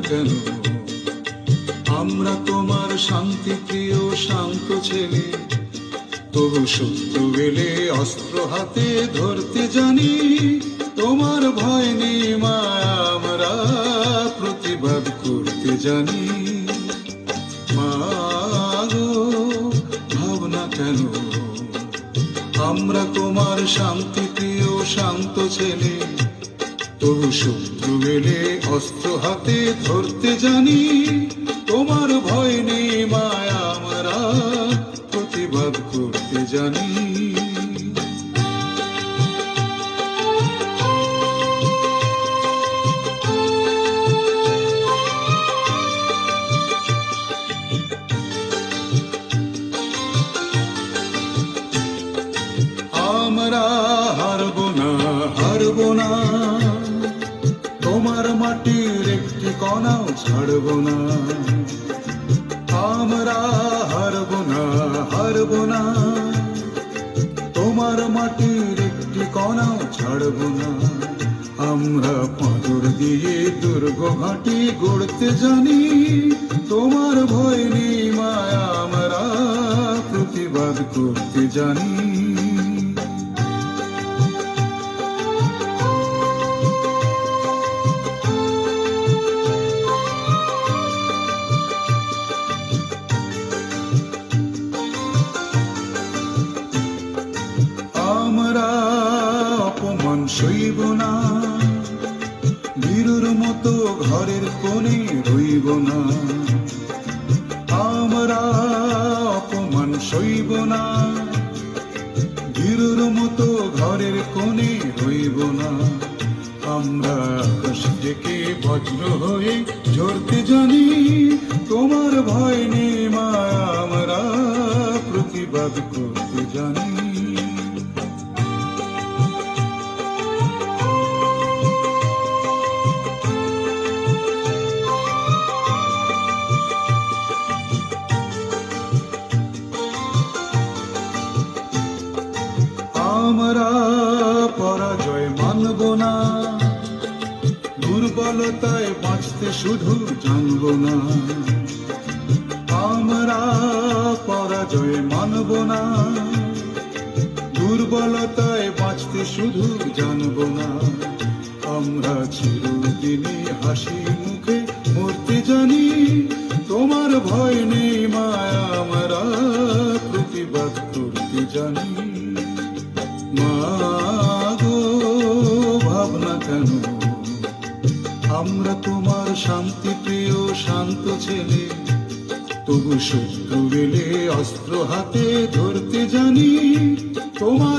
কেন? আমরা তোমার শান্তি প্রিয় শান্ত ছেলে, তবু শত্রু এলে অস্ত্র হাতে ধরতে জানি। তোমার ভয় নেই মা, আমরা প্রতিবাদ করতে জানি। মা গো, ভাবনা কেন? আমরা তোমার শান্তি প্রিয় শান্ত ছেলে, তবু শত্রু এলে অস্ত্র হাতে ধরতে জানি। তোমার ভয় নেই মা, আমরা প্রতিবাদ করতে জানি। আমরা হারব না, হারব না, তোমার মাটির একটি কণাও ছাড়ব না। আমরা হারব না, হারব না, তোমার মাটির একটি কণাও ছাড়ব না। আমরা পাঁজর দিয়ে দুর্গ ঘাঁটি গড়তে জানি। তোমার ভয় নেই মায়া, আমরা প্রতিবাদ করতে জানি। আমরা অপমান সইব না, বীরুর মতো ঘরের কোণে রইব না। আমরা অপমান সইব না, বীরুর মতো ঘরের কোণে রইব না। আমরা আকাশ থেকে বজ্র হয়ে ঝরতে জানি। তোমার ভয় নেই মা, আমরা প্রতিবাদ করতে জানি। আমরা পরাজয় মানব না, দুর্বলতায় বাঁচতে শুধু জানব না। আমরা পরাজয় মানব না, দুর্বলতায় বাঁচতে শুধু জানব না। আমরা চিরদিনই হাসি মুখে মরতে জানি। তোমার ভয় নেই মায়া, আমরা প্রতিবাদ করতে জানি। মা গো, ভাবনা কেন? আমরা তোমার শান্তি প্রিয় শান্ত ছেলে, তবু শত্রু এলে অস্ত্র হাতে ধরতে জানি। তোমার